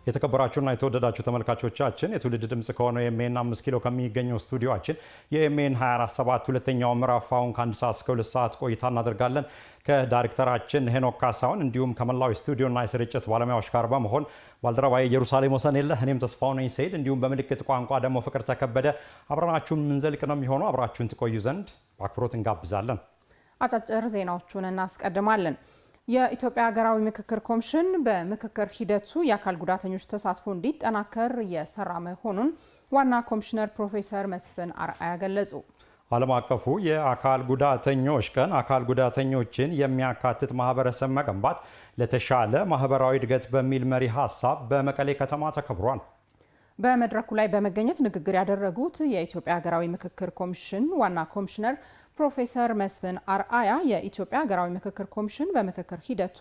የተከበራችሁና የተወደዳችሁ ተመልካቾቻችን የትውልድ ድምጽ ከሆነው የኤምኤን 5 ኪሎ ከሚገኘው ስቱዲዮአችን የኤምኤን 24/7 ሁለተኛው ምዕራፍ አሁን ከ1 ሰዓት እስከ 2 ሰዓት ቆይታ እናደርጋለን። ከዳይሬክተራችን ሄኖክ ካሳሁን እንዲሁም ከመላው ስቱዲዮና የስርጭት ባለሙያዎች ጋር በመሆን ባልደረባዬ ኢየሩሳሌም ወሰንየለህ እኔም ተስፋው ነኝ ሰይድ እንዲሁም በምልክት ቋንቋ ደግሞ ፍቅር ተከበደ አብረናችሁን ምንዘልቅ ነው የሚሆነው። አብራችሁን ትቆዩ ዘንድ በአክብሮት እንጋብዛለን። አጫጭር ዜናዎቹን እናስቀድማለን። የኢትዮጵያ ሀገራዊ ምክክር ኮሚሽን በምክክር ሂደቱ የአካል ጉዳተኞች ተሳትፎ እንዲጠናከር የሰራ መሆኑን ዋና ኮሚሽነር ፕሮፌሰር መስፍን አርአያ ገለጹ። ዓለም አቀፉ የአካል ጉዳተኞች ቀን አካል ጉዳተኞችን የሚያካትት ማህበረሰብ መገንባት ለተሻለ ማህበራዊ እድገት በሚል መሪ ሀሳብ በመቀሌ ከተማ ተከብሯል። በመድረኩ ላይ በመገኘት ንግግር ያደረጉት የኢትዮጵያ ሀገራዊ ምክክር ኮሚሽን ዋና ኮሚሽነር ፕሮፌሰር መስፍን አርአያ የኢትዮጵያ ሀገራዊ ምክክር ኮሚሽን በምክክር ሂደቱ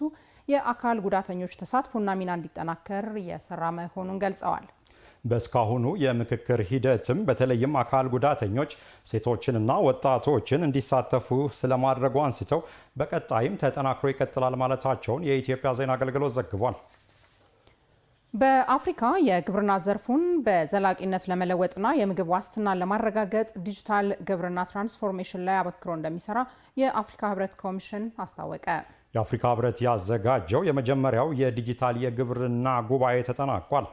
የአካል ጉዳተኞች ተሳትፎና ሚና እንዲጠናከር የሰራ መሆኑን ገልጸዋል። በእስካሁኑ የምክክር ሂደትም በተለይም አካል ጉዳተኞች ሴቶችንና ወጣቶችን እንዲሳተፉ ስለማድረጉ አንስተው በቀጣይም ተጠናክሮ ይቀጥላል ማለታቸውን የኢትዮጵያ ዜና አገልግሎት ዘግቧል። በአፍሪካ የግብርና ዘርፉን በዘላቂነት ለመለወጥና የምግብ ዋስትናን ለማረጋገጥ ዲጂታል ግብርና ትራንስፎርሜሽን ላይ አበክሮ እንደሚሰራ የአፍሪካ ህብረት ኮሚሽን አስታወቀ። የአፍሪካ ህብረት ያዘጋጀው የመጀመሪያው የዲጂታል የግብርና ጉባኤ ተጠናቋል።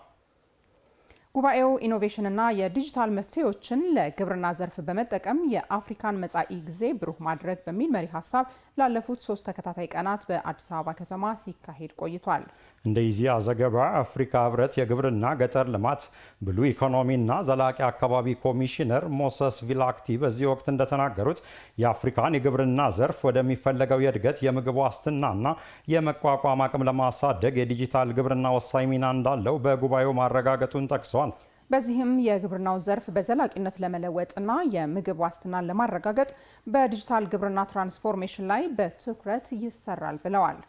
ጉባኤው ኢኖቬሽንና የዲጂታል መፍትሄዎችን ለግብርና ዘርፍ በመጠቀም የአፍሪካን መጻኢ ጊዜ ብሩህ ማድረግ በሚል መሪ ሀሳብ ላለፉት 3 ተከታታይ ቀናት በአዲስ አበባ ከተማ ሲካሄድ ቆይቷል። እንደ ኢዜአ ዘገባ አፍሪካ ህብረት የግብርና ገጠር ልማት ብሉ ኢኮኖሚና ዘላቂ አካባቢ ኮሚሽነር ሞሰስ ቪላክቲ በዚህ ወቅት እንደተናገሩት የአፍሪካን የግብርና ዘርፍ ወደሚፈለገው የእድገት የምግብ ዋስትናና የመቋቋም አቅም ለማሳደግ የዲጂታል ግብርና ወሳኝ ሚና እንዳለው በጉባኤው ማረጋገጡን ጠቅሰዋል። በዚህም የግብርናው ዘርፍ በዘላቂነት ለመለወጥና የምግብ ዋስትናን ለማረጋገጥ በዲጂታል ግብርና ትራንስፎርሜሽን ላይ በትኩረት ይሰራል ብለዋል።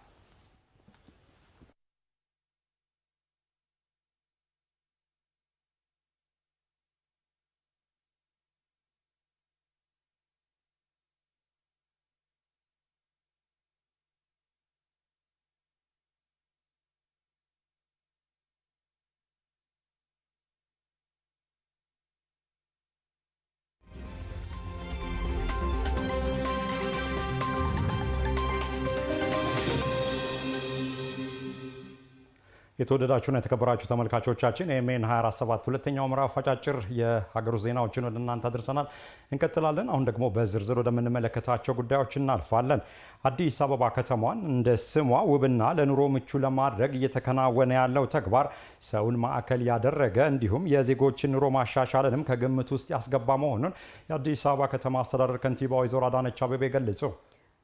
የተወደዳችሁና የተከበራችሁ ተመልካቾቻችን ኤምኤን 24/7 ሁለተኛው ምዕራፍ አጫጭር የሀገር ውስጥ ዜናዎችን ወደ እናንተ አድርሰናል። እንቀጥላለን። አሁን ደግሞ በዝርዝር ወደምንመለከታቸው ጉዳዮች እናልፋለን። አዲስ አበባ ከተማን እንደ ስሟ ውብና ለኑሮ ምቹ ለማድረግ እየተከናወነ ያለው ተግባር ሰውን ማዕከል ያደረገ እንዲሁም የዜጎችን ኑሮ ማሻሻልንም ከግምት ውስጥ ያስገባ መሆኑን የአዲስ አበባ ከተማ አስተዳደር ከንቲባ ወይዘሮ አዳነች አቤቤ ገለጹ።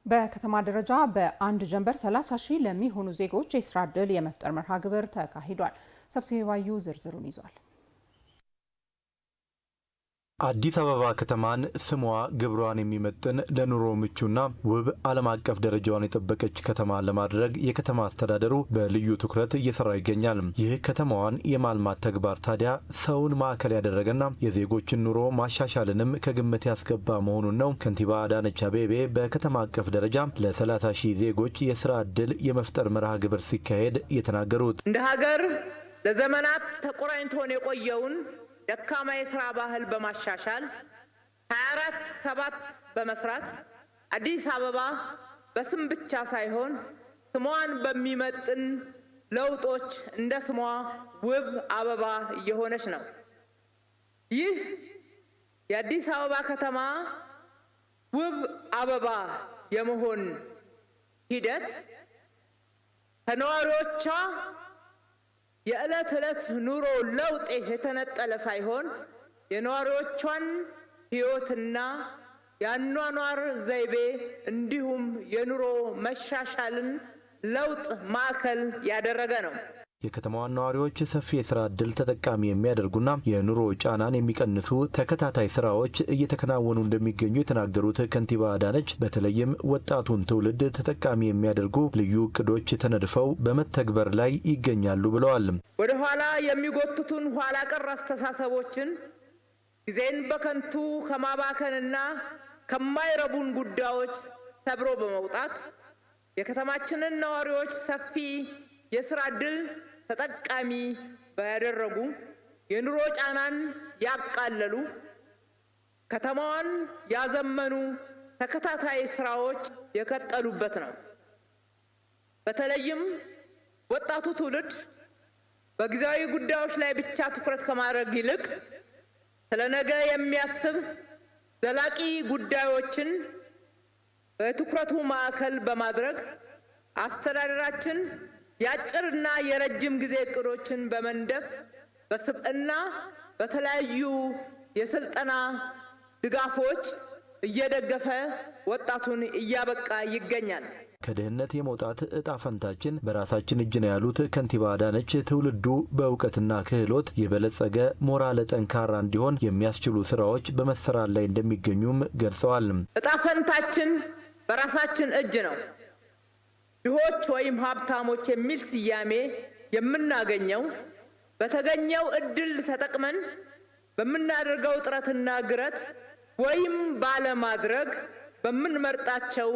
በከተማ ደረጃ በአንድ ጀንበር 30 ሺህ ለሚሆኑ ዜጎች የስራ ዕድል የመፍጠር መርሃ ግብር ተካሂዷል። ሰብስቤ ባዩ ዝርዝሩን ይዟል። አዲስ አበባ ከተማን ስሟ ግብሯን የሚመጥን ለኑሮ ምቹና ውብ ዓለም አቀፍ ደረጃዋን የጠበቀች ከተማ ለማድረግ የከተማ አስተዳደሩ በልዩ ትኩረት እየሰራ ይገኛል። ይህ ከተማዋን የማልማት ተግባር ታዲያ ሰውን ማዕከል ያደረገና የዜጎችን ኑሮ ማሻሻልንም ከግምት ያስገባ መሆኑን ነው ከንቲባ አዳነች አቤቤ በከተማ አቀፍ ደረጃ ለ30 ሺህ ዜጎች የስራ ዕድል የመፍጠር መርሃ ግብር ሲካሄድ የተናገሩት። እንደ ሀገር ለዘመናት ተቆራኝቶን የቆየውን ደካማ የስራ ባህል በማሻሻል 24/7 በመስራት አዲስ አበባ በስም ብቻ ሳይሆን ስሟን በሚመጥን ለውጦች እንደ ስሟ ውብ አበባ እየሆነች ነው። ይህ የአዲስ አበባ ከተማ ውብ አበባ የመሆን ሂደት ከነዋሪዎቿ የዕለት ዕለት ኑሮ ለውጥ የተነጠለ ሳይሆን የነዋሪዎቿን ሕይወትና የአኗኗር ዘይቤ እንዲሁም የኑሮ መሻሻልን ለውጥ ማዕከል ያደረገ ነው። የከተማዋን ነዋሪዎች ሰፊ የስራ ዕድል ተጠቃሚ የሚያደርጉና የኑሮ ጫናን የሚቀንሱ ተከታታይ ስራዎች እየተከናወኑ እንደሚገኙ የተናገሩት ከንቲባ አዳነች በተለይም ወጣቱን ትውልድ ተጠቃሚ የሚያደርጉ ልዩ እቅዶች ተነድፈው በመተግበር ላይ ይገኛሉ ብለዋል። ወደ ኋላ የሚጎትቱን ኋላ ቀር አስተሳሰቦችን ጊዜን በከንቱ ከማባከንና ከማይረቡን ጉዳዮች ሰብሮ በመውጣት የከተማችንን ነዋሪዎች ሰፊ የስራ ዕድል ተጠቃሚ ያደረጉ የኑሮ ጫናን ያቃለሉ ከተማዋን ያዘመኑ ተከታታይ ስራዎች የቀጠሉበት ነው። በተለይም ወጣቱ ትውልድ በጊዜያዊ ጉዳዮች ላይ ብቻ ትኩረት ከማድረግ ይልቅ ስለነገ የሚያስብ ዘላቂ ጉዳዮችን በትኩረቱ ማዕከል በማድረግ አስተዳደራችን የአጭርና የረጅም ጊዜ እቅዶችን በመንደፍ በስብዕና በተለያዩ የስልጠና ድጋፎች እየደገፈ ወጣቱን እያበቃ ይገኛል። ከድህነት የመውጣት እጣ ፈንታችን በራሳችን እጅ ነው ያሉት ከንቲባ አዳነች ትውልዱ በእውቀትና ክህሎት የበለጸገ ሞራል ጠንካራ እንዲሆን የሚያስችሉ ስራዎች በመሰራት ላይ እንደሚገኙም ገልጸዋል። እጣ ፈንታችን በራሳችን እጅ ነው። ድሆች ወይም ሀብታሞች የሚል ስያሜ የምናገኘው በተገኘው እድል ተጠቅመን በምናደርገው ጥረትና ግረት ወይም ባለማድረግ በምንመርጣቸው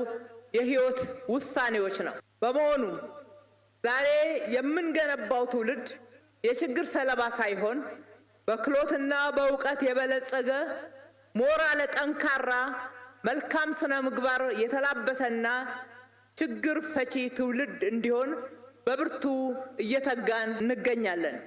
የህይወት ውሳኔዎች ነው። በመሆኑ ዛሬ የምንገነባው ትውልድ የችግር ሰለባ ሳይሆን በክህሎትና በእውቀት የበለጸገ ሞራል ጠንካራ መልካም ስነ ምግባር የተላበሰና ችግር ፈቺ ትውልድ እንዲሆን በብርቱ እየተጋን እንገኛለን።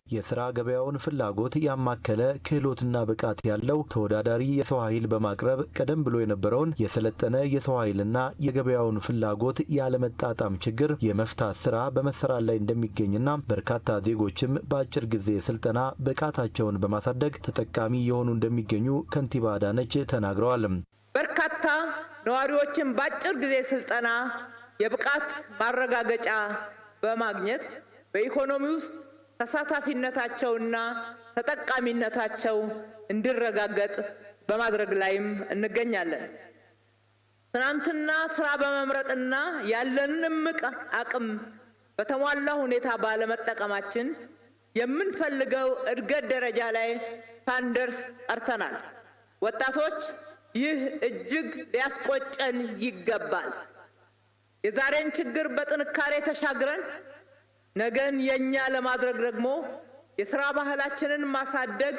የስራ ገበያውን ፍላጎት ያማከለ ክህሎትና ብቃት ያለው ተወዳዳሪ የሰው ኃይል በማቅረብ ቀደም ብሎ የነበረውን የሰለጠነ የሰው ኃይልና የገበያውን ፍላጎት ያለመጣጣም ችግር የመፍታት ስራ በመሰራት ላይ እንደሚገኝና በርካታ ዜጎችም በአጭር ጊዜ ስልጠና ብቃታቸውን በማሳደግ ተጠቃሚ የሆኑ እንደሚገኙ ከንቲባ አዳነች ተናግረዋል። በርካታ ነዋሪዎችን በአጭር ጊዜ ስልጠና የብቃት ማረጋገጫ በማግኘት በኢኮኖሚ ውስጥ ተሳታፊነታቸውና ተጠቃሚነታቸው እንዲረጋገጥ በማድረግ ላይም እንገኛለን። ትናንትና ስራ በመምረጥና ያለንን አቅም በተሟላ ሁኔታ ባለመጠቀማችን የምንፈልገው እድገት ደረጃ ላይ ሳንደርስ ቀርተናል። ወጣቶች ይህ እጅግ ሊያስቆጨን ይገባል። የዛሬን ችግር በጥንካሬ ተሻግረን ነገን የኛ ለማድረግ ደግሞ የሥራ ባህላችንን ማሳደግ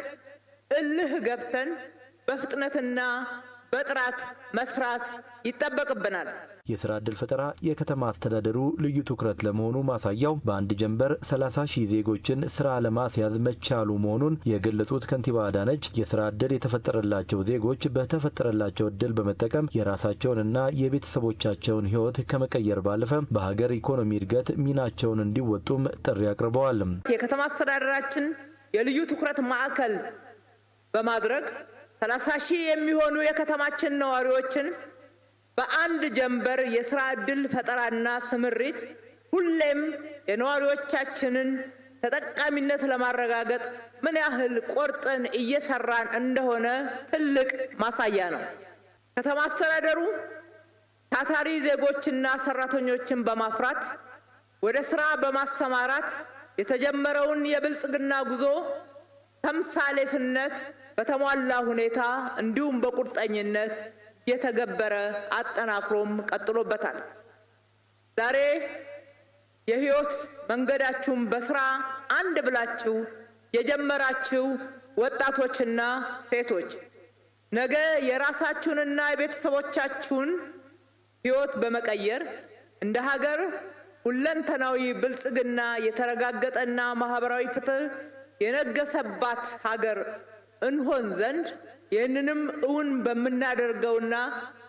እልህ ገብተን በፍጥነትና በጥራት መስራት ይጠበቅብናል። የስራ ዕድል ፈጠራ የከተማ አስተዳደሩ ልዩ ትኩረት ለመሆኑ ማሳያው በአንድ ጀንበር 30,000 ዜጎችን ስራ ለማስያዝ መቻሉ መሆኑን የገለጹት ከንቲባ አዳነች የስራ ዕድል የተፈጠረላቸው ዜጎች በተፈጠረላቸው ዕድል በመጠቀም የራሳቸውንና የቤተሰቦቻቸውን ሕይወት ከመቀየር ባለፈ በሀገር ኢኮኖሚ እድገት ሚናቸውን እንዲወጡም ጥሪ አቅርበዋል። የከተማ አስተዳደራችን የልዩ ትኩረት ማዕከል በማድረግ 30,000 የሚሆኑ የከተማችን ነዋሪዎችን በአንድ ጀንበር የስራ ዕድል ፈጠራና ስምሪት ሁሌም የነዋሪዎቻችንን ተጠቃሚነት ለማረጋገጥ ምን ያህል ቆርጠን እየሰራን እንደሆነ ትልቅ ማሳያ ነው። ከተማ አስተዳደሩ ታታሪ ዜጎችና ሰራተኞችን በማፍራት ወደ ስራ በማሰማራት የተጀመረውን የብልጽግና ጉዞ ተምሳሌትነት በተሟላ ሁኔታ እንዲሁም በቁርጠኝነት የተገበረ አጠናክሮም ቀጥሎበታል። ዛሬ የህይወት መንገዳችሁን በስራ አንድ ብላችሁ የጀመራችሁ ወጣቶችና ሴቶች ነገ የራሳችሁንና የቤተሰቦቻችሁን ህይወት በመቀየር እንደ ሀገር ሁለንተናዊ ብልጽግና የተረጋገጠና ማህበራዊ ፍትህ የነገሰባት ሀገር እንሆን ዘንድ ይህንንም እውን በምናደርገውና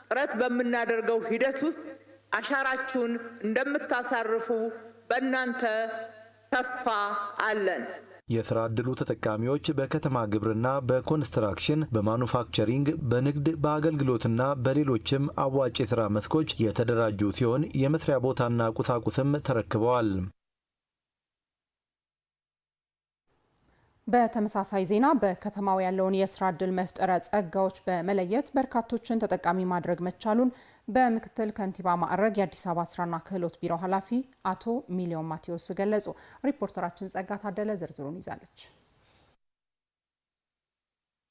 ጥረት በምናደርገው ሂደት ውስጥ አሻራችሁን እንደምታሳርፉ በእናንተ ተስፋ አለን። የስራ ዕድሉ ተጠቃሚዎች በከተማ ግብርና፣ በኮንስትራክሽን፣ በማኑፋክቸሪንግ፣ በንግድ፣ በአገልግሎትና በሌሎችም አዋጭ የስራ መስኮች የተደራጁ ሲሆን የመስሪያ ቦታና ቁሳቁስም ተረክበዋል። በተመሳሳይ ዜና በከተማው ያለውን የስራ ዕድል መፍጠሪያ ጸጋዎች በመለየት በርካቶችን ተጠቃሚ ማድረግ መቻሉን በምክትል ከንቲባ ማዕረግ የአዲስ አበባ ስራና ክህሎት ቢሮ ኃላፊ አቶ ሚሊዮን ማቴዎስ ገለጹ። ሪፖርተራችን ጸጋ ታደለ ዝርዝሩን ይዛለች።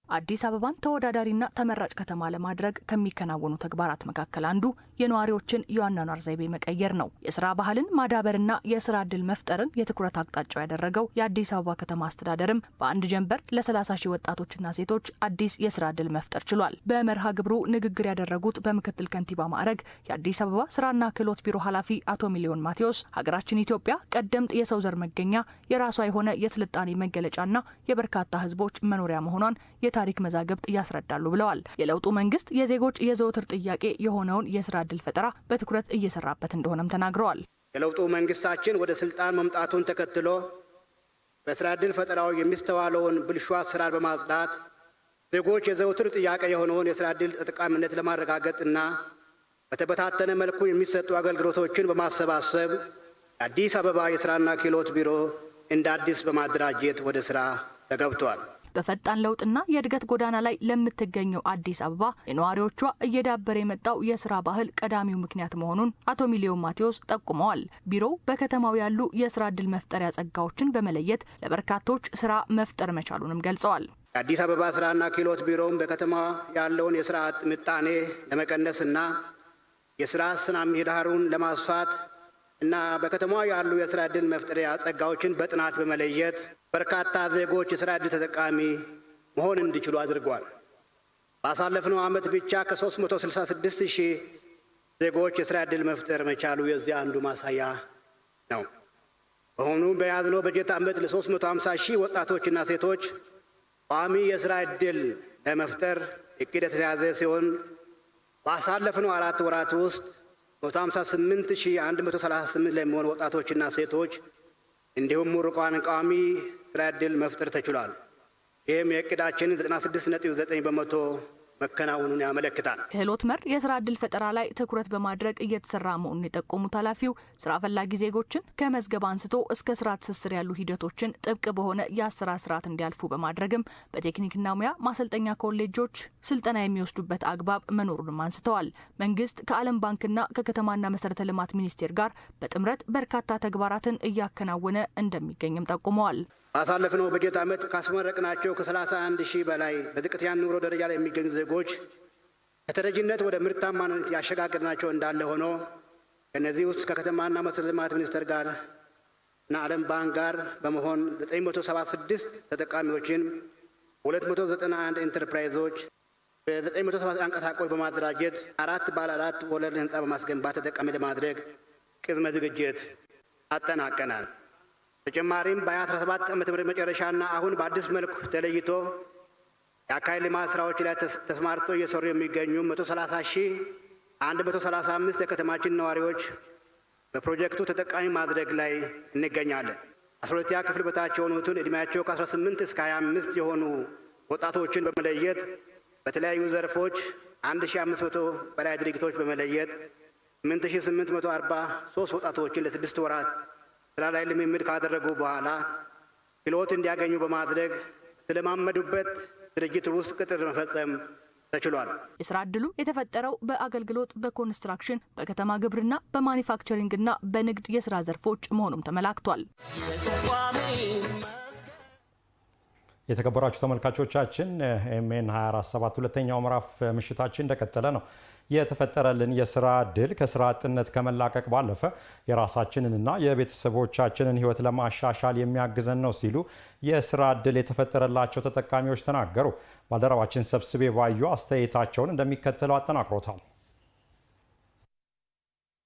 አዲስ አበባን ተወዳዳሪና ተመራጭ ከተማ ለማድረግ ከሚከናወኑ ተግባራት መካከል አንዱ የነዋሪዎችን የአኗኗር ዘይቤ መቀየር ነው። የስራ ባህልን ማዳበርና የስራ ዕድል መፍጠርን የትኩረት አቅጣጫው ያደረገው የአዲስ አበባ ከተማ አስተዳደርም በአንድ ጀንበር ለ30 ሺህ ወጣቶችና ሴቶች አዲስ የስራ ዕድል መፍጠር ችሏል። በመርሃ ግብሩ ንግግር ያደረጉት በምክትል ከንቲባ ማዕረግ የአዲስ አበባ ስራና ክህሎት ቢሮ ኃላፊ አቶ ሚሊዮን ማቴዎስ ሀገራችን ኢትዮጵያ ቀደምት የሰው ዘር መገኛ፣ የራሷ የሆነ የስልጣኔ መገለጫና የበርካታ ህዝቦች መኖሪያ መሆኗን ታሪክ መዛግብት ያስረዳሉ ብለዋል። የለውጡ መንግስት የዜጎች የዘወትር ጥያቄ የሆነውን የስራ ዕድል ፈጠራ በትኩረት እየሰራበት እንደሆነም ተናግረዋል። የለውጡ መንግስታችን ወደ ስልጣን መምጣቱን ተከትሎ በስራ ዕድል ፈጠራው የሚስተዋለውን ብልሹ አሰራር በማጽዳት ዜጎች የዘወትር ጥያቄ የሆነውን የስራ ዕድል ተጠቃሚነት ለማረጋገጥና በተበታተነ መልኩ የሚሰጡ አገልግሎቶችን በማሰባሰብ የአዲስ አበባ የስራና ክህሎት ቢሮ እንደ አዲስ በማደራጀት ወደ ስራ ተገብቷል። በፈጣን ለውጥና የእድገት ጎዳና ላይ ለምትገኘው አዲስ አበባ የነዋሪዎቿ እየዳበረ የመጣው የስራ ባህል ቀዳሚው ምክንያት መሆኑን አቶ ሚሊዮን ማቴዎስ ጠቁመዋል። ቢሮው በከተማው ያሉ የስራ ዕድል መፍጠሪያ ጸጋዎችን በመለየት ለበርካቶች ስራ መፍጠር መቻሉንም ገልጸዋል። የአዲስ አበባ ስራና ክህሎት ቢሮም በከተማ ያለውን የስራ አጥ ምጣኔ ለመቀነስና የስራ ስነ ምህዳሩን ለማስፋት እና በከተማዋ ያሉ የስራ ዕድል መፍጠሪያ ጸጋዎችን በጥናት በመለየት በርካታ ዜጎች የስራ ዕድል ተጠቃሚ መሆን እንዲችሉ አድርጓል። ባሳለፍነው ዓመት ብቻ ከ366 ሺህ ዜጎች የስራ ዕድል መፍጠር መቻሉ የዚህ አንዱ ማሳያ ነው። በሆኑም በያዝነው በጀት ዓመት ለ350 ሺህ ወጣቶችና ሴቶች ቋሚ የስራ ዕድል ለመፍጠር እቅድ የተያዘ ሲሆን ባሳለፍነው 4 ወራት ውስጥ 158138 ለሚሆኑ ወጣቶችና ሴቶች እንዲሁም ምሩቃን ቋሚ ስራ ዕድል መፍጠር ተችሏል። ይህም የእቅዳችን 96.9 በመቶ መከናወኑን ያመለክታል። ክህሎት መር የስራ ዕድል ፈጠራ ላይ ትኩረት በማድረግ እየተሰራ መሆኑን የጠቆሙት ኃላፊው ስራ ፈላጊ ዜጎችን ከመዝገብ አንስቶ እስከ ስራ ትስስር ያሉ ሂደቶችን ጥብቅ በሆነ የአሰራር ስርዓት እንዲያልፉ በማድረግም በቴክኒክና ሙያ ማሰልጠኛ ኮሌጆች ስልጠና የሚወስዱበት አግባብ መኖሩንም አንስተዋል። መንግስት ከዓለም ባንክና ከከተማና መሰረተ ልማት ሚኒስቴር ጋር በጥምረት በርካታ ተግባራትን እያከናወነ እንደሚገኝም ጠቁመዋል። ባሳለፍነው በጀት ዓመት ካስመረቅናቸው ከ31 ሺህ በላይ በዝቅተኛ ኑሮ ደረጃ ላይ የሚገኙ ዜጎች ከተረጂነት ወደ ምርታማነት ያሸጋገርናቸው እንዳለ ሆኖ ከነዚህ ውስጥ ከከተማና መሰረተ ልማት ሚኒስቴር ጋር እና ዓለም ባንክ ጋር በመሆን 976 ተጠቃሚዎችን 291 ኢንተርፕራይዞች በ971 አንቀሳቃሾች በማደራጀት 4 ባለ 4 ወለል ህንፃ በማስገንባት ተጠቃሚ ለማድረግ ቅድመ ዝግጅት አጠናቀናል። ተጨማሪም በ2017 ዓመተ ምህረት መጨረሻና አሁን በአዲስ መልኩ ተለይቶ የአካባቢ ልማት ስራዎች ላይ ተስማርተው እየሰሩ የሚገኙ 130,135 የከተማችን ነዋሪዎች በፕሮጀክቱ ተጠቃሚ ማድረግ ላይ እንገኛለን። 12ኛ ክፍል በታች የሆኑትን ዕድሜያቸው ከ18 እስከ 25 የሆኑ ወጣቶችን በመለየት በተለያዩ ዘርፎች 1500 በላይ ድርጅቶች በመለየት 8843 ወጣቶችን ለ6 ወራት ስራ ላይ ልምምድ ካደረጉ በኋላ ክህሎት እንዲያገኙ በማድረግ ስለማመዱበት ድርጅት ውስጥ ቅጥር መፈጸም ተችሏል። የስራ ዕድሉ የተፈጠረው በአገልግሎት፣ በኮንስትራክሽን፣ በከተማ ግብርና፣ በማኒፋክቸሪንግና በንግድ የስራ ዘርፎች መሆኑም ተመላክቷል። የተከበራችሁ ተመልካቾቻችን ኤምኤን 24/7 ሁለተኛው ምዕራፍ ምሽታችን እንደቀጠለ ነው። የተፈጠረልን የስራ ዕድል ከስራ አጥነት ከመላቀቅ ባለፈ የራሳችንንና የቤተሰቦቻችንን ሕይወት ለማሻሻል የሚያግዘን ነው ሲሉ የስራ ዕድል የተፈጠረላቸው ተጠቃሚዎች ተናገሩ። ባልደረባችን ሰብስቤ ባዩ አስተያየታቸውን እንደሚከተለው አጠናክሮታል።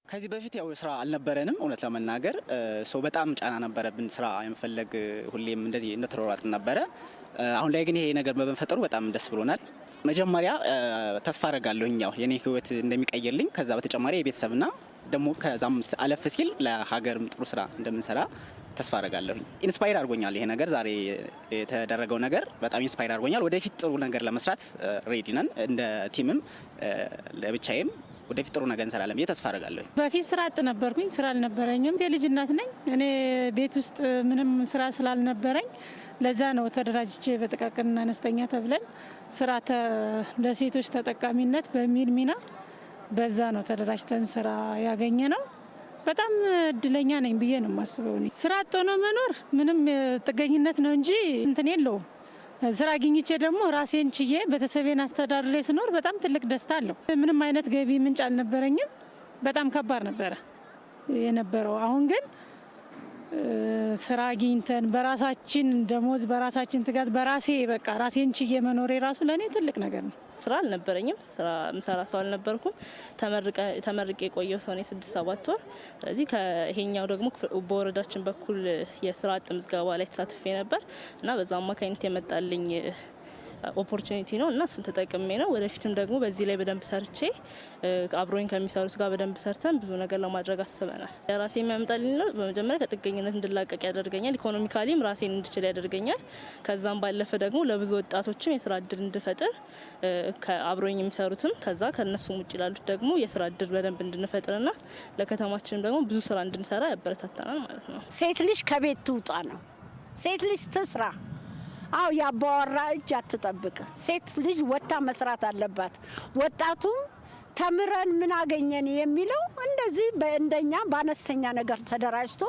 ከዚህ በፊት ያው ስራ አልነበረንም። እውነት ለመናገር ሰው በጣም ጫና ነበረብን። ስራ የመፈለግ ሁሌም እንደዚህ እንደተሯሯጥን ነበረ። አሁን ላይ ግን ይሄ ነገር በመፈጠሩ በጣም ደስ ብሎናል። መጀመሪያ ተስፋ አደርጋለሁኝ ያው የኔ ህይወት እንደሚቀይርልኝ፣ ከዛ በተጨማሪ የቤተሰብና ደግሞ ከዛም አለፍ ሲል ለሀገርም ጥሩ ስራ እንደምንሰራ ተስፋ አደርጋለሁኝ። ኢንስፓየር አድርጎኛል ይሄ ነገር፣ ዛሬ የተደረገው ነገር በጣም ኢንስፓየር አድርጎኛል። ወደፊት ጥሩ ነገር ለመስራት ሬዲ ነን። እንደ ቲምም ለብቻዬም ወደፊት ጥሩ ነገር እንሰራለን ብዬ ተስፋ አደርጋለሁ። በፊት ስራ አጥ ነበርኩኝ፣ ስራ አልነበረኝም። የልጅ እናት ነኝ እኔ። ቤት ውስጥ ምንም ስራ ስላልነበረኝ ለዛ ነው ተደራጅቼ በጥቃቅንና አነስተኛ ተብለን ስራ ለሴቶች ተጠቃሚነት በሚል ሚና በዛ ነው ተደራጅተን ስራ ያገኘ ነው። በጣም እድለኛ ነኝ ብዬ ነው የማስበው። ስራ አጥ ሆኖ መኖር ምንም ጥገኝነት ነው እንጂ እንትን የለውም። ስራ አግኝቼ ደግሞ ራሴን ችዬ ቤተሰቤን አስተዳድሬ ስኖር በጣም ትልቅ ደስታ አለው። ምንም አይነት ገቢ ምንጭ አልነበረኝም። በጣም ከባድ ነበረ የነበረው። አሁን ግን ስራ አግኝተን በራሳችን ደሞዝ በራሳችን ትጋት በራሴ በቃ ራሴን ችዬ መኖሬ ራሱ ለኔ ትልቅ ነገር ነው። ስራ አልነበረኝም። ስራ ምሰራ ሰው አልነበርኩም። ተመርቄ የቆየው ሰው ነኝ 6-7 ወር። ስለዚህ ከይሄኛው ደግሞ በወረዳችን በኩል የስራ አጥ ምዝገባ ላይ ተሳትፌ ነበር እና በዛ አማካኝነት የመጣልኝ ኦፖርቹኒቲ ነው እና እሱን ተጠቅሜ ነው ወደፊትም ደግሞ በዚህ ላይ በደንብ ሰርቼ አብሮኝ ከሚሰሩት ጋር በደንብ ሰርተን ብዙ ነገር ለማድረግ አስበናል። ራሴ የሚያመጣልኝ ነው በመጀመሪያ ከጥገኝነት እንድላቀቅ ያደርገኛል። ኢኮኖሚካሊም ራሴን እንድችል ያደርገኛል። ከዛም ባለፈ ደግሞ ለብዙ ወጣቶችም የስራ እድል እንድፈጥር ከአብሮኝ የሚሰሩትም ከዛ ከነሱም ውጭ ላሉት ደግሞ የስራ እድል በደንብ እንድንፈጥርና ለከተማችንም ደግሞ ብዙ ስራ እንድንሰራ ያበረታታናል ማለት ነው። ሴት ልጅ ከቤት ትውጣ ነው። ሴት ልጅ ትስራ። አው ያባወራ እጅ አትጠብቅ። ሴት ልጅ ወጣ መስራት አለባት። ወጣቱ ተምረን ምን አገኘን የሚለው እንደዚህ በእንደኛ በአነስተኛ ነገር ተደራጅቶ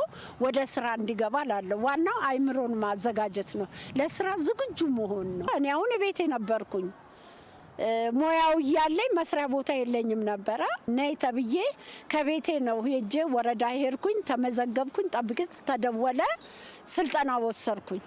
ወደ ስራ እንዲገባ ላለው ዋናው አይምሮን ማዘጋጀት ነው። ለስራ ዝግጁ መሆን ነው። እኔ አሁን ቤቴ ነበርኩኝ። ሞያው ያለኝ መስሪያ ቦታ የለኝም ነበር። ነይ ተብዬ ከቤቴ ነው ሄጄ ወረዳ ሄድኩኝ፣ ተመዘገብኩኝ፣ ጠብቂት ተደወለ፣ ስልጠና ወሰድኩኝ።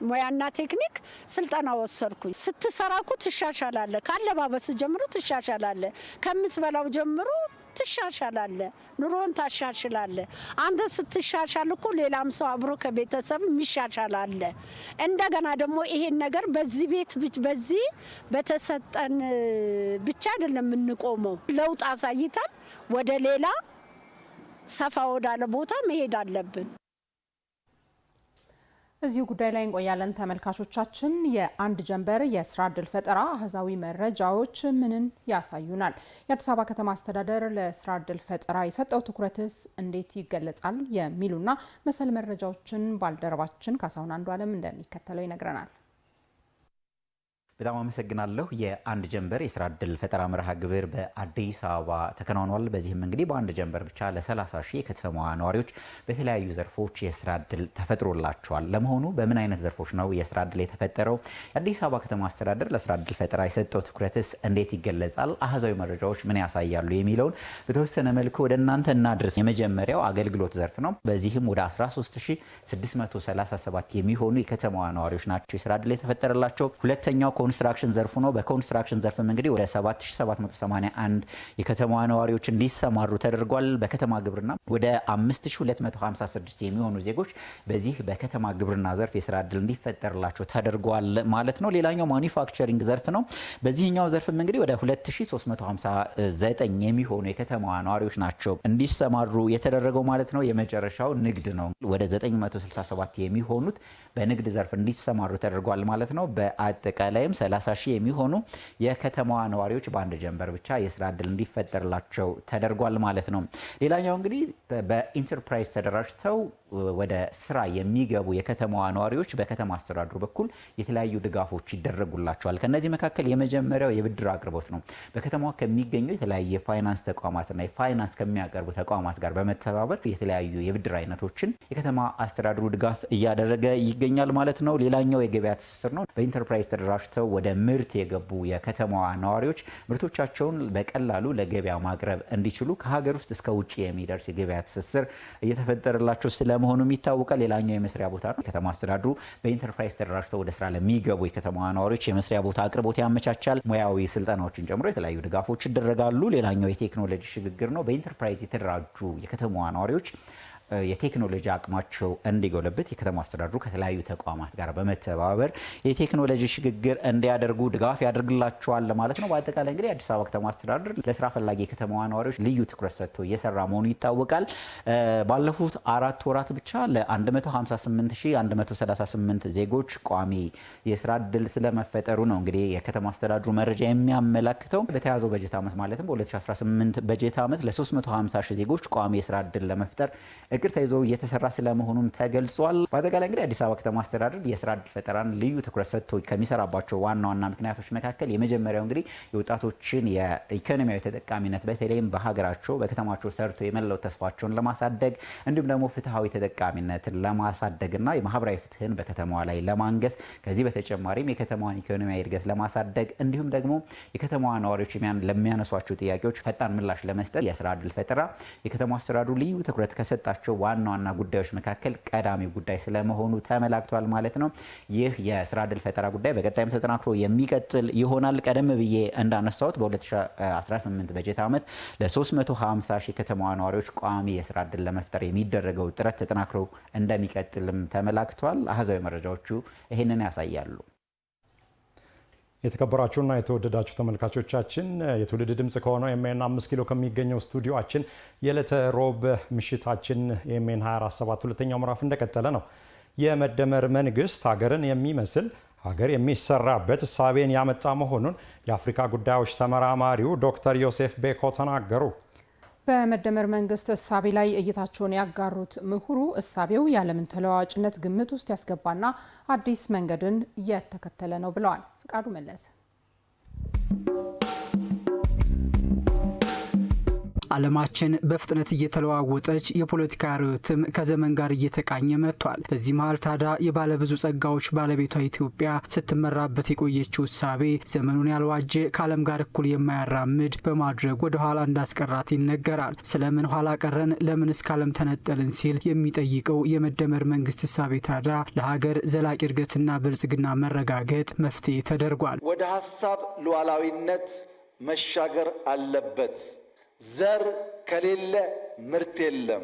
ሙያና ቴክኒክ ስልጠና ወሰድኩኝ። ስትሰራኩ ትሻሻላለ። ካለባበስ ጀምሮ ትሻሻላለ። ከምትበላው ጀምሮ ትሻሻላለ። ኑሮን ታሻሽላለ። አንተ ስትሻሻል እኮ ሌላም ሰው አብሮ ከቤተሰብ ይሻሻላል። እንደገና ደግሞ ይሄን ነገር በዚህ ቤት በዚህ በተሰጠን ብቻ አይደለም የምንቆመው። ለውጥ አሳይተን ወደ ሌላ ሰፋ ወዳለ ቦታ መሄድ አለብን። እዚሁ ጉዳይ ላይ እንቆያለን ተመልካቾቻችን። የአንድ ጀንበር የስራ እድል ፈጠራ አሃዛዊ መረጃዎች ምንን ያሳዩናል? የአዲስ አበባ ከተማ አስተዳደር ለስራ እድል ፈጠራ የሰጠው ትኩረትስ እንዴት ይገለጻል? የሚሉና መሰል መረጃዎችን ባልደረባችን ካሳሁን አንዱ ዓለም እንደሚከተለው ይነግረናል። በጣም አመሰግናለሁ። የአንድ ጀንበር የስራ እድል ፈጠራ መርሃ ግብር በአዲስ አበባ ተከናውኗል። በዚህም እንግዲህ በአንድ ጀንበር ብቻ ለ30 ሺህ የከተማዋ ነዋሪዎች በተለያዩ ዘርፎች የስራ እድል ተፈጥሮላቸዋል። ለመሆኑ በምን አይነት ዘርፎች ነው የስራ እድል የተፈጠረው? የአዲስ አበባ ከተማ አስተዳደር ለስራ እድል ፈጠራ የሰጠው ትኩረትስ እንዴት ይገለጻል? አሃዛዊ መረጃዎች ምን ያሳያሉ? የሚለውን በተወሰነ መልኩ ወደ እናንተ እናድርስ። የመጀመሪያው አገልግሎት ዘርፍ ነው። በዚህም ወደ 13637 የሚሆኑ የከተማዋ ነዋሪዎች ናቸው የስራ እድል የተፈጠረላቸው። ሁለተኛው ኮንስትራክሽን ዘርፍ ነው። በኮንስትራክሽን ዘርፍም እንግዲህ ወደ 7781 የከተማዋ ነዋሪዎች እንዲሰማሩ ተደርጓል። በከተማ ግብርና ወደ 5256 የሚሆኑ ዜጎች በዚህ በከተማ ግብርና ዘርፍ የስራ እድል እንዲፈጠርላቸው ተደርጓል ማለት ነው። ሌላኛው ማኒፋክቸሪንግ ዘርፍ ነው። በዚህኛው ዘርፍም እንግዲህ ወደ 2359 የሚሆኑ የከተማዋ ነዋሪዎች ናቸው እንዲሰማሩ የተደረገው ማለት ነው። የመጨረሻው ንግድ ነው። ወደ 967 የሚሆኑት በንግድ ዘርፍ እንዲሰማሩ ተደርጓል ማለት ነው። በአጠቃላይም 30 ሺህ የሚሆኑ የከተማዋ ነዋሪዎች በአንድ ጀንበር ብቻ የስራ እድል እንዲፈጠርላቸው ተደርጓል ማለት ነው። ሌላኛው እንግዲህ በኢንተርፕራይዝ ተደራጅተው ወደ ስራ የሚገቡ የከተማዋ ነዋሪዎች በከተማ አስተዳደሩ በኩል የተለያዩ ድጋፎች ይደረጉላቸዋል። ከነዚህ መካከል የመጀመሪያው የብድር አቅርቦት ነው። በከተማዋ ከሚገኙ የተለያዩ የፋይናንስ ተቋማትና የፋይናንስ ከሚያቀርቡ ተቋማት ጋር በመተባበር የተለያዩ የብድር አይነቶችን የከተማ አስተዳደሩ ድጋፍ እያደረገ ይገኛል ማለት ነው። ሌላኛው የገበያ ትስስር ነው። በኢንተርፕራይዝ ተደራጅተው ወደ ምርት የገቡ የከተማዋ ነዋሪዎች ምርቶቻቸውን በቀላሉ ለገበያ ማቅረብ እንዲችሉ ከሀገር ውስጥ እስከ ውጭ የሚደርስ የገበያ ትስስር እየተፈጠረላቸው ስለመሆኑም ይታወቃል። ሌላኛው የመስሪያ ቦታ ነው። ከተማ አስተዳደሩ በኢንተርፕራይዝ ተደራጅተው ወደ ስራ ለሚገቡ የከተማዋ ነዋሪዎች የመስሪያ ቦታ አቅርቦት ያመቻቻል። ሙያዊ ስልጠናዎችን ጨምሮ የተለያዩ ድጋፎች ይደረጋሉ። ሌላኛው የቴክኖሎጂ ሽግግር ነው። በኢንተርፕራይዝ የተደራጁ የከተማዋ ነዋሪዎች የቴክኖሎጂ አቅማቸው እንዲጎለብት የከተማ አስተዳደሩ ከተለያዩ ተቋማት ጋር በመተባበር የቴክኖሎጂ ሽግግር እንዲያደርጉ ድጋፍ ያደርግላቸዋል ማለት ነው። በአጠቃላይ እንግዲህ አዲስ አበባ ከተማ አስተዳደር ለስራ ፈላጊ የከተማዋ ነዋሪዎች ልዩ ትኩረት ሰጥቶ እየሰራ መሆኑ ይታወቃል። ባለፉት 4 ወራት ብቻ ለ158138 ዜጎች ቋሚ የስራ እድል ስለመፈጠሩ ነው እንግዲህ የከተማ አስተዳደሩ መረጃ የሚያመላክተው። በተያዘው በጀት ዓመት ማለትም በ2018 በጀት ዓመት ለ350 ሺህ ዜጎች ቋሚ የስራ እድል ለመፍጠር እቅድ ተይዞ እየተሰራ ስለመሆኑም ተገልጿል። በአጠቃላይ እንግዲህ አዲስ አበባ ከተማ አስተዳደር የስራ ዕድል ፈጠራን ልዩ ትኩረት ሰጥቶ ከሚሰራባቸው ዋና ዋና ምክንያቶች መካከል የመጀመሪያው እንግዲህ የወጣቶችን የኢኮኖሚያዊ ተጠቃሚነት በተለይም በሀገራቸው በከተማቸው ሰርቶ የመለወጥ ተስፋቸውን ለማሳደግ እንዲሁም ደግሞ ፍትሃዊ ተጠቃሚነትን ለማሳደግና የማህበራዊ ፍትህን በከተማዋ ላይ ለማንገስ ከዚህ በተጨማሪም የከተማዋን ኢኮኖሚያዊ እድገት ለማሳደግ እንዲሁም ደግሞ የከተማዋ ነዋሪዎች ለሚያነሷቸው ጥያቄዎች ፈጣን ምላሽ ለመስጠት የስራ ዕድል ፈጠራ የከተማ አስተዳደሩ ልዩ ትኩረት ከሰጣቸው ዋና ዋና ጉዳዮች መካከል ቀዳሚ ጉዳይ ስለመሆኑ ተመላክቷል ማለት ነው። ይህ የስራ ዕድል ፈጠራ ጉዳይ በቀጣይም ተጠናክሮ የሚቀጥል ይሆናል። ቀደም ብዬ እንዳነሳሁት በ2018 በጀት ዓመት ለ350 ሺህ ከተማዋ ነዋሪዎች ቋሚ የስራ ዕድል ለመፍጠር የሚደረገው ጥረት ተጠናክሮ እንደሚቀጥልም ተመላክቷል። አሃዛዊ መረጃዎቹ ይህንን ያሳያሉ። የተከበራችሁና የተወደዳችሁ ተመልካቾቻችን የትውልድ ድምጽ ከሆነው ኤምኤን 5 ኪሎ ከሚገኘው ስቱዲዮአችን የዕለተ ሮብ ምሽታችን ኤምኤን 24/7 ሁለተኛው ምዕራፍ እንደቀጠለ ነው። የመደመር መንግስት ሀገርን የሚመስል ሀገር የሚሰራበት እሳቤን ያመጣ መሆኑን የአፍሪካ ጉዳዮች ተመራማሪው ዶክተር ዮሴፍ ቤኮ ተናገሩ። በመደመር መንግስት እሳቤ ላይ እይታቸውን ያጋሩት ምሁሩ እሳቤው የዓለምን ተለዋዋጭነት ግምት ውስጥ ያስገባና አዲስ መንገድን እየተከተለ ነው ብለዋል። ፍቃዱ መለሰ። ዓለማችን በፍጥነት እየተለዋወጠች የፖለቲካ ርዕዮትም ከዘመን ጋር እየተቃኘ መጥቷል። በዚህ መሃል ታዲያ የባለብዙ ጸጋዎች ባለቤቷ ኢትዮጵያ ስትመራበት የቆየችው እሳቤ ዘመኑን ያልዋጀ ከዓለም ጋር እኩል የማያራምድ በማድረግ ወደ ኋላ እንዳስቀራት ይነገራል። ስለምን ኋላ ቀረን፣ ለምንስ ከዓለም ተነጠልን ሲል የሚጠይቀው የመደመር መንግስት እሳቤ ታዲያ ለሀገር ዘላቂ እድገትና ብልጽግና መረጋገጥ መፍትሄ ተደርጓል። ወደ ሀሳብ ሉዓላዊነት መሻገር አለበት። ዘር ከሌለ ምርት የለም።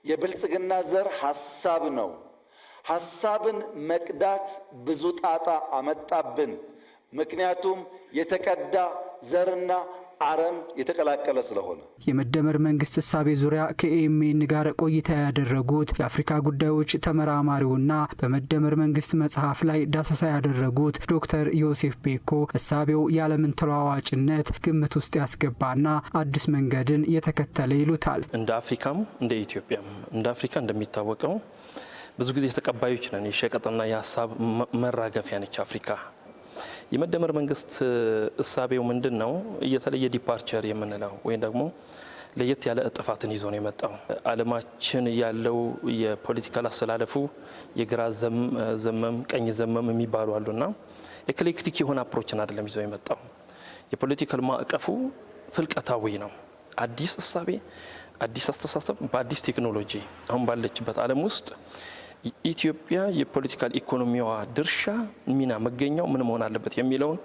የብልጽግና ዘር ሀሳብ ነው። ሀሳብን መቅዳት ብዙ ጣጣ አመጣብን። ምክንያቱም የተቀዳ ዘርና አረም የተቀላቀለ ስለሆነ የመደመር መንግስት እሳቤ ዙሪያ ከኤኤምኤን ጋር ቆይታ ያደረጉት የአፍሪካ ጉዳዮች ተመራማሪውና በመደመር መንግስት መጽሐፍ ላይ ዳሰሳ ያደረጉት ዶክተር ዮሴፍ ቤኮ እሳቤው የዓለምን ተለዋዋጭነት ግምት ውስጥ ያስገባና አዲስ መንገድን የተከተለ ይሉታል። እንደ አፍሪካም እንደ ኢትዮጵያም እንደ አፍሪካ እንደሚታወቀው ብዙ ጊዜ ተቀባዮች ነን። የሸቀጥና የሀሳብ መራገፊያ ነች አፍሪካ። የመደመር መንግስት እሳቤው ምንድን ነው? የተለየ ዲፓርቸር የምንለው ወይም ደግሞ ለየት ያለ እጥፋትን ይዞ ነው የመጣው። ዓለማችን ያለው የፖለቲካል አስተላለፉ የግራ ዘመም ቀኝ ዘመም የሚባሉ አሉና ኤክሌክቲክ የሆነ አፕሮችን አይደለም ይዞ የመጣው። የፖለቲካል ማዕቀፉ ፍልቀታዊ ነው። አዲስ እሳቤ፣ አዲስ አስተሳሰብ በአዲስ ቴክኖሎጂ አሁን ባለችበት ዓለም ውስጥ ኢትዮጵያ የፖለቲካል ኢኮኖሚዋ ድርሻ ሚና መገኛው ምን መሆን አለበት የሚለውን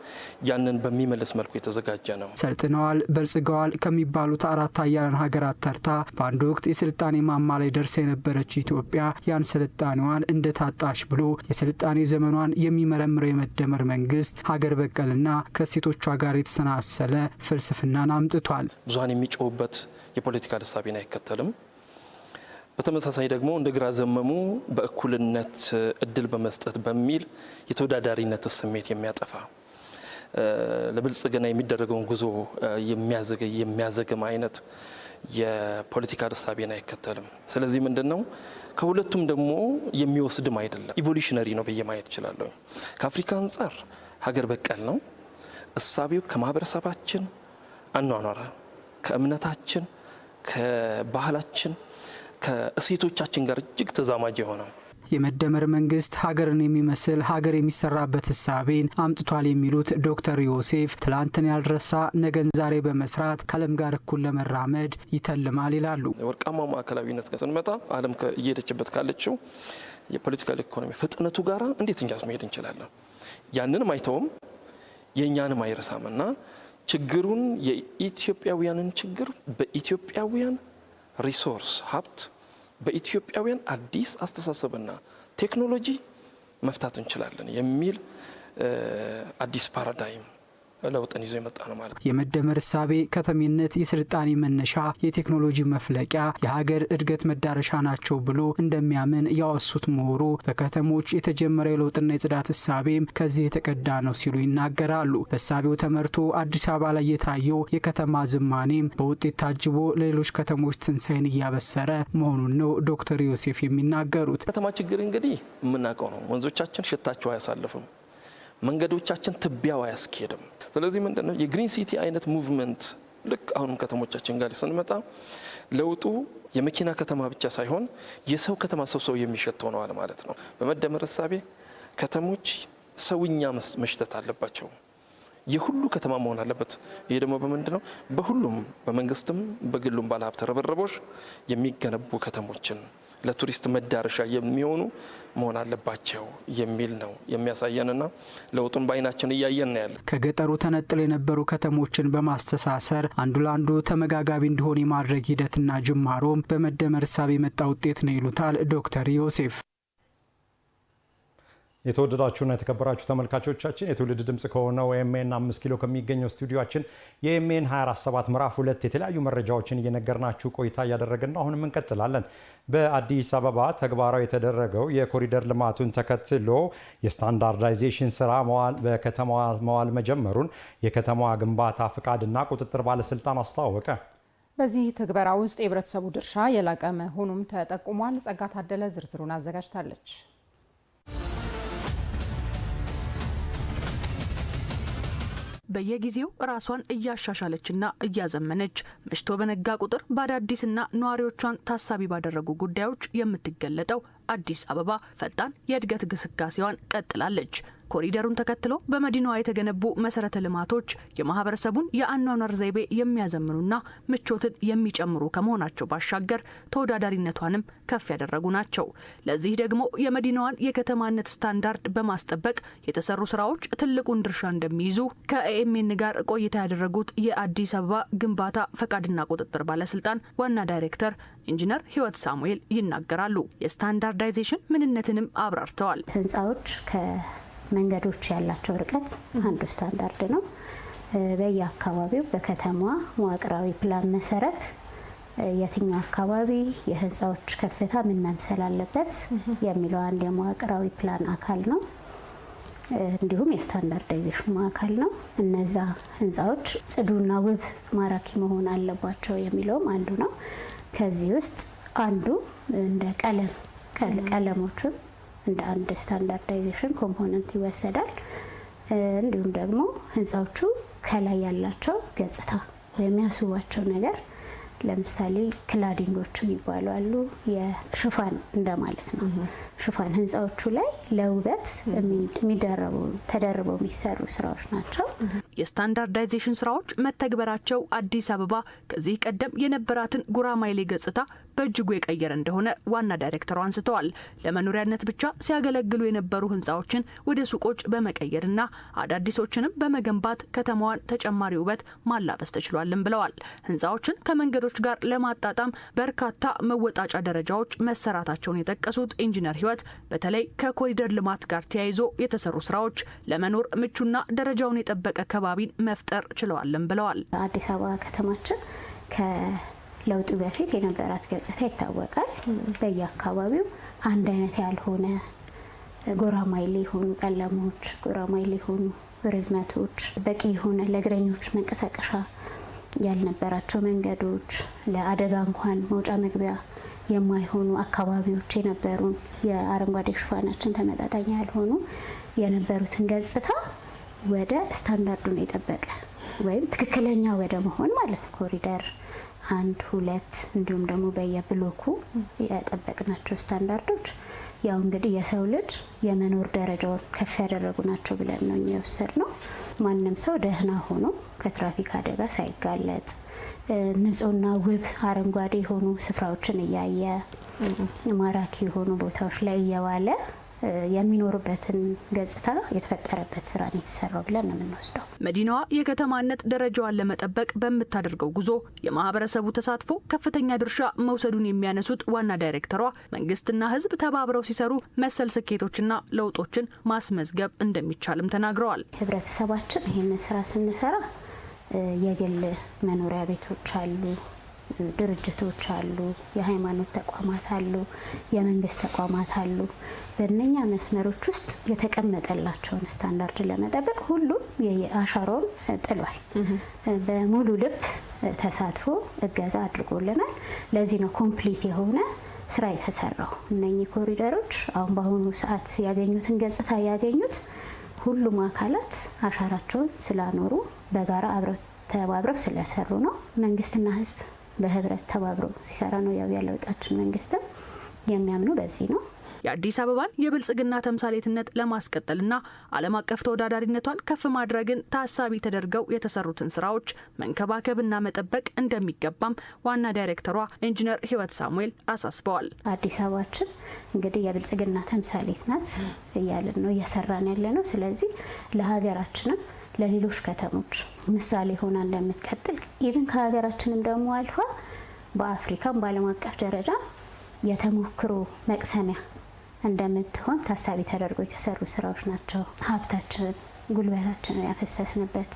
ያንን በሚመለስ መልኩ የተዘጋጀ ነው። ሰልጥነዋል፣ በልጽገዋል ከሚባሉት አራት ሀያላን ሀገራት ተርታ በአንድ ወቅት የስልጣኔ ማማ ላይ ደርሳ የነበረች ኢትዮጵያ ያን ስልጣኔዋን እንደታጣች ብሎ የስልጣኔ ዘመኗን የሚመረምረው የመደመር መንግስት ሀገር በቀልና ከሴቶቿ ጋር የተሰናሰለ ፍልስፍናን አምጥቷል። ብዙሀን የሚጮሁበት የፖለቲካል እሳቤን አይከተልም። በተመሳሳይ ደግሞ እንደ ግራ ዘመሙ በእኩልነት እድል በመስጠት በሚል የተወዳዳሪነት ስሜት የሚያጠፋ ለብልጽግና የሚደረገውን ጉዞ የሚያዘግም አይነት የፖለቲካ እሳቤን አይከተልም። ስለዚህ ምንድነው ከሁለቱም ደግሞ የሚወስድም አይደለም፣ ኢቮሉሽነሪ ነው ብዬ ማየት እችላለሁ። ከአፍሪካ አንጻር ሀገር በቀል ነው እሳቤው። ከማህበረሰባችን አኗኗር፣ ከእምነታችን፣ ከባህላችን ከእሴቶቻችን ጋር እጅግ ተዛማጅ የሆነው የመደመር መንግስት ሀገርን የሚመስል ሀገር የሚሰራበት እሳቤን አምጥቷል የሚሉት ዶክተር ዮሴፍ ትላንትን ያልረሳ ነገን ዛሬ በመስራት ከዓለም ጋር እኩል ለመራመድ ይተልማል ይላሉ። ወርቃማው ማዕከላዊነት ጋር ስንመጣ ዓለም እየሄደችበት ካለችው የፖለቲካል ኢኮኖሚ ፍጥነቱ ጋር እንዴት እኛስ መሄድ እንችላለን? ያንንም አይተውም የእኛንም አይረሳምና ችግሩን የኢትዮጵያውያንን ችግር በኢትዮጵያውያን ሪሶርስ ሀብት በኢትዮጵያውያን አዲስ አስተሳሰብና ቴክኖሎጂ መፍታት እንችላለን የሚል አዲስ ፓራዳይም ለውጥን ይዞ የመጣ ነው ማለት ነው። የመደመር እሳቤ ከተሜነት የስልጣኔ መነሻ፣ የቴክኖሎጂ መፍለቂያ፣ የሀገር እድገት መዳረሻ ናቸው ብሎ እንደሚያምን ያወሱት ምሁሩ በከተሞች የተጀመረ የለውጥና የጽዳት እሳቤም ከዚህ የተቀዳ ነው ሲሉ ይናገራሉ። በእሳቤው ተመርቶ አዲስ አበባ ላይ የታየው የከተማ ዝማኔም በውጤት ታጅቦ ለሌሎች ከተሞች ትንሳኤን እያበሰረ መሆኑን ነው ዶክተር ዮሴፍ የሚናገሩት። ከተማ ችግር እንግዲህ የምናውቀው ነው። ወንዞቻችን ሽታቸው አያሳልፍም። መንገዶቻችን ትቢያው አያስኬድም። ስለዚህ ምንድነው የግሪን ሲቲ አይነት ሙቭመንት ልክ አሁንም ከተሞቻችን ጋር ስንመጣ ለውጡ የመኪና ከተማ ብቻ ሳይሆን የሰው ከተማ ሰው የሚሸተው ነው ማለት ነው። በመደመር እሳቤ ከተሞች ሰውኛ መሽተት አለባቸው። የሁሉ ከተማ መሆን አለበት። ይሄ ደግሞ በምንድነው በሁሉም በመንግስትም በግሉም ባለሀብት ርብርቦች የሚገነቡ ከተሞችን ለቱሪስት መዳረሻ የሚሆኑ መሆን አለባቸው የሚል ነው የሚያሳየንና ለውጡን በአይናችን እያየን ነው ያለ። ከገጠሩ ተነጥለው የነበሩ ከተሞችን በማስተሳሰር አንዱ ለአንዱ ተመጋጋቢ እንዲሆን የማድረግ ሂደትና ጅማሮም በመደመር እሳቤ የመጣ ውጤት ነው ይሉታል ዶክተር ዮሴፍ። የተወደዳችሁና የተከበራችሁ ተመልካቾቻችን የትውልድ ድምጽ ከሆነው ኤኤምኤን 5 ኪሎ ከሚገኘው ስቱዲዮአችን የኤኤምኤን 24/7 ምዕራፍ 2 የተለያዩ መረጃዎችን እየነገርናችሁ ቆይታ እያደረግን ነው። አሁንም እንቀጥላለን። በአዲስ አበባ ተግባራዊ የተደረገው የኮሪደር ልማቱን ተከትሎ የስታንዳርዳይዜሽን ስራ በከተማዋ መዋል መጀመሩን የከተማዋ ግንባታ ፍቃድና ቁጥጥር ባለስልጣን አስታወቀ። በዚህ ትግበራ ውስጥ የህብረተሰቡ ድርሻ የላቀ መሆኑም ተጠቁሟል። ጸጋ ታደለ ዝርዝሩን አዘጋጅታለች። በየጊዜው ራሷን እያሻሻለችና እያዘመነች መሽቶ በነጋ ቁጥር በአዳዲስና ነዋሪዎቿን ታሳቢ ባደረጉ ጉዳዮች የምትገለጠው አዲስ አበባ ፈጣን የእድገት ግስጋሴዋን ቀጥላለች። ኮሪደሩን ተከትሎ በመዲናዋ የተገነቡ መሰረተ ልማቶች የማህበረሰቡን የአኗኗር ዘይቤ የሚያዘምኑና ምቾትን የሚጨምሩ ከመሆናቸው ባሻገር ተወዳዳሪነቷንም ከፍ ያደረጉ ናቸው። ለዚህ ደግሞ የመዲናዋን የከተማነት ስታንዳርድ በማስጠበቅ የተሰሩ ስራዎች ትልቁን ድርሻ እንደሚይዙ ከኤኤምኤን ጋር ቆይታ ያደረጉት የአዲስ አበባ ግንባታ ፈቃድና ቁጥጥር ባለስልጣን ዋና ዳይሬክተር ኢንጂነር ህይወት ሳሙኤል ይናገራሉ። የስታንዳርዳይዜሽን ምንነትንም አብራርተዋል። ህንፃዎች መንገዶች ያላቸው ርቀት አንዱ ስታንዳርድ ነው። በየአካባቢው በከተማዋ መዋቅራዊ ፕላን መሰረት የትኛው አካባቢ የህንፃዎች ከፍታ ምን መምሰል አለበት የሚለው አንድ የመዋቅራዊ ፕላን አካል ነው። እንዲሁም የስታንዳርዳይዜሽኑ አካል ነው። እነዛ ህንፃዎች ጽዱና ውብ ማራኪ መሆን አለባቸው የሚለውም አንዱ ነው። ከዚህ ውስጥ አንዱ እንደ ቀለሞችን እንደ አንድ ስታንዳርዳይዜሽን ኮምፖነንት ይወሰዳል። እንዲሁም ደግሞ ህንፃዎቹ ከላይ ያላቸው ገጽታ ወይም ያስውባቸው ነገር ለምሳሌ ክላዲንጎች የሚባሉ አሉ። የሽፋን እንደማለት ነው። ሽፋን ህንፃዎቹ ላይ ለውበት ተደርበው የሚሰሩ ስራዎች ናቸው። የስታንዳርዳይዜሽን ስራዎች መተግበራቸው አዲስ አበባ ከዚህ ቀደም የነበራትን ጉራማይሌ ገጽታ በእጅጉ የቀየረ እንደሆነ ዋና ዳይሬክተሩ አንስተዋል። ለመኖሪያነት ብቻ ሲያገለግሉ የነበሩ ህንፃዎችን ወደ ሱቆች በመቀየርና አዳዲሶችንም በመገንባት ከተማዋን ተጨማሪ ውበት ማላበስ ተችሏልም ብለዋል። ህንፃዎችን ከመንገዶች ጋር ለማጣጣም በርካታ መወጣጫ ደረጃዎች መሰራታቸውን የጠቀሱት ኢንጂነር ህይወት በተለይ ከኮሪደር ልማት ጋር ተያይዞ የተሰሩ ስራዎች ለመኖር ምቹና ደረጃውን የጠበቀ ከባቢን መፍጠር ችለዋልም ብለዋል። አዲስ አበባ ከተማችን ከለውጡ በፊት የነበራት ገጽታ ይታወቃል። በየአካባቢው አንድ አይነት ያልሆነ ጎራማይሌ የሆኑ ቀለሞች፣ ጎራማይሌ የሆኑ ርዝመቶች፣ በቂ የሆነ ለእግረኞች መንቀሳቀሻ ያልነበራቸው መንገዶች፣ ለአደጋ እንኳን መውጫ መግቢያ የማይሆኑ አካባቢዎች የነበሩን የአረንጓዴ ሽፋናችን ተመጣጣኝ ያልሆኑ የነበሩትን ገጽታ ወደ ስታንዳርዱን የጠበቀ ወይም ትክክለኛ ወደ መሆን ማለት ኮሪደር 1፣ 2 እንዲሁም ደግሞ በየብሎኩ የጠበቅናቸው ስታንዳርዶች ያው እንግዲህ የሰው ልጅ የመኖር ደረጃውን ከፍ ያደረጉ ናቸው ብለን ነው የወሰድነው። ማንም ሰው ደህና ሆኖ ከትራፊክ አደጋ ሳይጋለጥ ንጹህና ውብ አረንጓዴ የሆኑ ስፍራዎችን እያየ ማራኪ የሆኑ ቦታዎች ላይ እየዋለ የሚኖሩበትን ገጽታ የተፈጠረበት ስራ ነው የተሰራው ብለን ነው የምንወስደው። መዲናዋ የከተማነት ደረጃዋን ለመጠበቅ በምታደርገው ጉዞ የማህበረሰቡ ተሳትፎ ከፍተኛ ድርሻ መውሰዱን የሚያነሱት ዋና ዳይሬክተሯ መንግስትና ህዝብ ተባብረው ሲሰሩ መሰል ስኬቶችና ለውጦችን ማስመዝገብ እንደሚቻልም ተናግረዋል። ህብረተሰባችን ይህንን ስራ ስንሰራ የግል መኖሪያ ቤቶች አሉ፣ ድርጅቶች አሉ፣ የሃይማኖት ተቋማት አሉ፣ የመንግስት ተቋማት አሉ። በእነኛ መስመሮች ውስጥ የተቀመጠላቸውን ስታንዳርድ ለመጠበቅ ሁሉም አሻራውን ጥሏል። በሙሉ ልብ ተሳትፎ እገዛ አድርጎልናል። ለዚህ ነው ኮምፕሊት የሆነ ስራ የተሰራው። እነኚህ ኮሪደሮች አሁን በአሁኑ ሰዓት ያገኙትን ገጽታ ያገኙት ሁሉም አካላት አሻራቸውን ስላኖሩ በጋራ አብረው ተባብረው ስለሰሩ ነው። መንግስትና ህዝብ በህብረት ተባብሮ ሲሰራ ነው ያለውጣችን መንግስትም የሚያምኑ በዚህ ነው። የአዲስ አበባን የብልጽግና ተምሳሌትነት ለማስቀጠልና ዓለም አቀፍ ተወዳዳሪነቷን ከፍ ማድረግን ታሳቢ ተደርገው የተሰሩትን ስራዎች መንከባከብና መጠበቅ እንደሚገባም ዋና ዳይሬክተሯ ኢንጂነር ህይወት ሳሙኤል አሳስበዋል። አዲስ አበባችን እንግዲህ የብልጽግና ተምሳሌት ናት እያልን ነው እየሰራን ያለ ነው። ስለዚህ ለሀገራችንም ለሌሎች ከተሞች ምሳሌ ሆና እንደምትቀጥል ኢቭን ከሀገራችንም ደግሞ አልፋ በአፍሪካም በዓለም አቀፍ ደረጃ የተሞክሮ መቅሰሚያ እንደምትሆን ታሳቢ ተደርጎ የተሰሩ ስራዎች ናቸው። ሀብታችንን ጉልበታችንን ያፈሰስንበት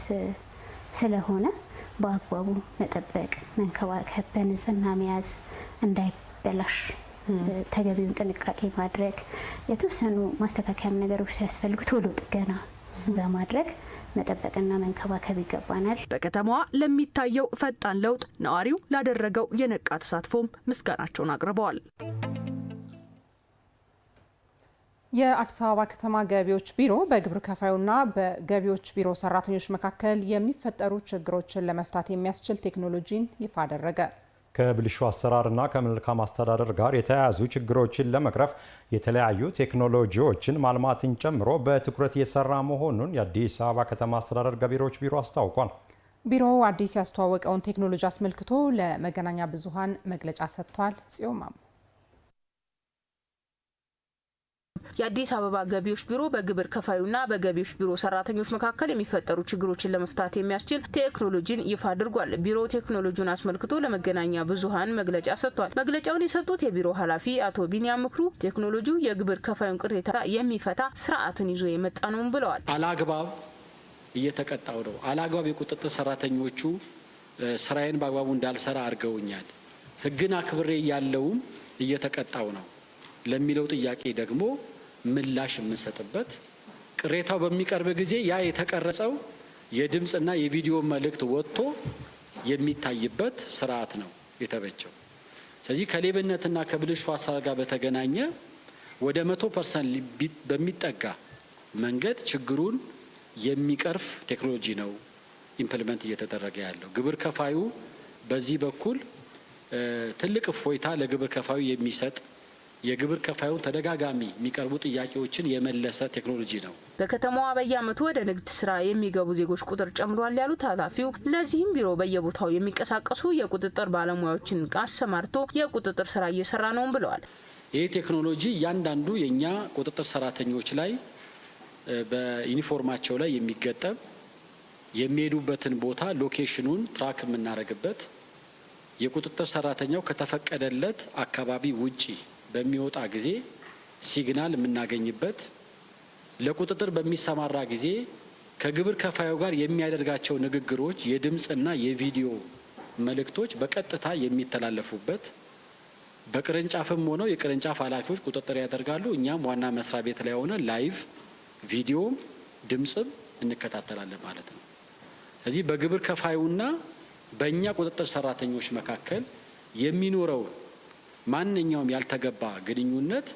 ስለሆነ በአግባቡ መጠበቅ፣ መንከባከብ፣ በንጽህና መያዝ፣ እንዳይበላሽ ተገቢውን ጥንቃቄ ማድረግ፣ የተወሰኑ ማስተካከያ ነገሮች ሲያስፈልጉ ቶሎ ጥገና በማድረግ መጠበቅና መንከባከብ ይገባናል። በከተማዋ ለሚታየው ፈጣን ለውጥ ነዋሪው ላደረገው የነቃ ተሳትፎም ምስጋናቸውን አቅርበዋል። የአዲስ አበባ ከተማ ገቢዎች ቢሮ በግብር ከፋዩና በገቢዎች ቢሮ ሰራተኞች መካከል የሚፈጠሩ ችግሮችን ለመፍታት የሚያስችል ቴክኖሎጂን ይፋ አደረገ። ከብልሹ አሰራርና ከመልካም አስተዳደር ጋር የተያያዙ ችግሮችን ለመቅረፍ የተለያዩ ቴክኖሎጂዎችን ማልማትን ጨምሮ በትኩረት እየሰራ መሆኑን የአዲስ አበባ ከተማ አስተዳደር ገቢዎች ቢሮ አስታውቋል። ቢሮው አዲስ ያስተዋወቀውን ቴክኖሎጂ አስመልክቶ ለመገናኛ ብዙሃን መግለጫ ሰጥቷል። ጽዮን ማሙ የአዲስ አበባ ገቢዎች ቢሮ በግብር ከፋዩና በገቢዎች ቢሮ ሰራተኞች መካከል የሚፈጠሩ ችግሮችን ለመፍታት የሚያስችል ቴክኖሎጂን ይፋ አድርጓል። ቢሮ ቴክኖሎጂውን አስመልክቶ ለመገናኛ ብዙሃን መግለጫ ሰጥቷል። መግለጫውን የሰጡት የቢሮ ኃላፊ አቶ ቢኒያም ምክሩ ቴክኖሎጂው የግብር ከፋዩን ቅሬታ የሚፈታ ስርዓትን ይዞ የመጣ ነው ብለዋል። አላግባብ እየተቀጣው ነው። አላግባብ የቁጥጥር ሰራተኞቹ ስራዬን በአግባቡ እንዳልሰራ አድርገውኛል፣ ህግን አክብሬ ያለውም እየተቀጣው ነው ለሚለው ጥያቄ ደግሞ ምላሽ የምንሰጥበት ቅሬታው በሚቀርብ ጊዜ ያ የተቀረጸው የድምጽና የቪዲዮ መልእክት ወጥቶ የሚታይበት ስርዓት ነው የተበጀው። ስለዚህ ከሌብነትና ከብልሹ አሰራር ጋር በተገናኘ ወደ 100% በሚጠጋ መንገድ ችግሩን የሚቀርፍ ቴክኖሎጂ ነው ኢምፕሊመንት እየተደረገ ያለው። ግብር ከፋዩ በዚህ በኩል ትልቅ እፎይታ ለግብር ከፋዩ የሚሰጥ የግብር ከፋዩን ተደጋጋሚ የሚቀርቡ ጥያቄዎችን የመለሰ ቴክኖሎጂ ነው። በከተማዋ በየዓመቱ ወደ ንግድ ስራ የሚገቡ ዜጎች ቁጥር ጨምሯል ያሉት ኃላፊው፣ ለዚህም ቢሮ በየቦታው የሚንቀሳቀሱ የቁጥጥር ባለሙያዎችን አሰማርቶ የቁጥጥር ስራ እየሰራ ነው ብለዋል። ይህ ቴክኖሎጂ እያንዳንዱ የኛ ቁጥጥር ሰራተኞች ላይ በዩኒፎርማቸው ላይ የሚገጠም የሚሄዱበትን ቦታ ሎኬሽኑን ትራክ የምናደርግበት፣ የቁጥጥር ሰራተኛው ከተፈቀደለት አካባቢ ውጪ በሚወጣ ጊዜ ሲግናል የምናገኝበት፣ ለቁጥጥር በሚሰማራ ጊዜ ከግብር ከፋዩ ጋር የሚያደርጋቸው ንግግሮች የድምጽና የቪዲዮ መልእክቶች በቀጥታ የሚተላለፉበት፣ በቅርንጫፍም ሆነው የቅርንጫፍ ኃላፊዎች ቁጥጥር ያደርጋሉ። እኛም ዋና መስሪያ ቤት ላይ ሆነ ላይቭ ቪዲዮም ድምጽም እንከታተላለን ማለት ነው። ስለዚህ በግብር ከፋዩና በእኛ ቁጥጥር ሰራተኞች መካከል የሚኖረው ማንኛውም ያልተገባ ግንኙነት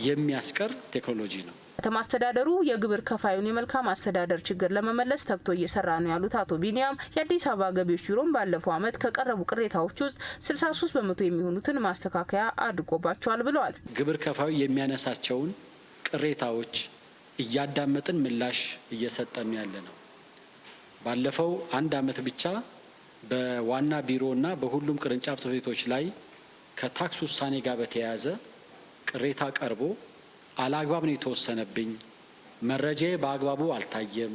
የሚያስቀር ቴክኖሎጂ ነው። ከተማ አስተዳደሩ የግብር ከፋዩን የመልካም አስተዳደር ችግር ለመመለስ ተግቶ እየሰራ ነው ያሉት አቶ ቢኒያም የአዲስ አበባ ገቢዎች ቢሮም ባለፈው ዓመት ከቀረቡ ቅሬታዎች ውስጥ 63% የሚሆኑትን ማስተካከያ አድርጎባቸዋል ብለዋል። ግብር ከፋዩ የሚያነሳቸውን ቅሬታዎች እያዳመጥን ምላሽ እየሰጠን ያለ ነው። ባለፈው አንድ ዓመት ብቻ በዋና ቢሮና በሁሉም ቅርንጫፍ ጽሕፈት ቤቶች ላይ ከታክስ ውሳኔ ጋር በተያያዘ ቅሬታ ቀርቦ አላግባብ ነው የተወሰነብኝ፣ መረጃዬ በአግባቡ አልታየም፣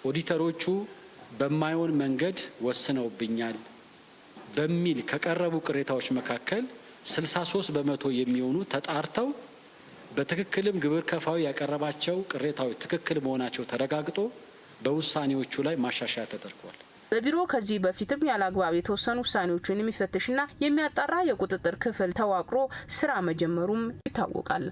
ኦዲተሮቹ በማይሆን መንገድ ወስነውብኛል በሚል ከቀረቡ ቅሬታዎች መካከል 63 በመቶ የሚሆኑ ተጣርተው በትክክልም ግብር ከፋዩ ያቀረባቸው ቅሬታዎች ትክክል መሆናቸው ተረጋግጦ በውሳኔዎቹ ላይ ማሻሻያ ተደርጓል። በቢሮ ከዚህ በፊትም ያለአግባብ የተወሰኑ ውሳኔዎችን የሚፈትሽና የሚያጣራ የቁጥጥር ክፍል ተዋቅሮ ስራ መጀመሩም ይታወቃል።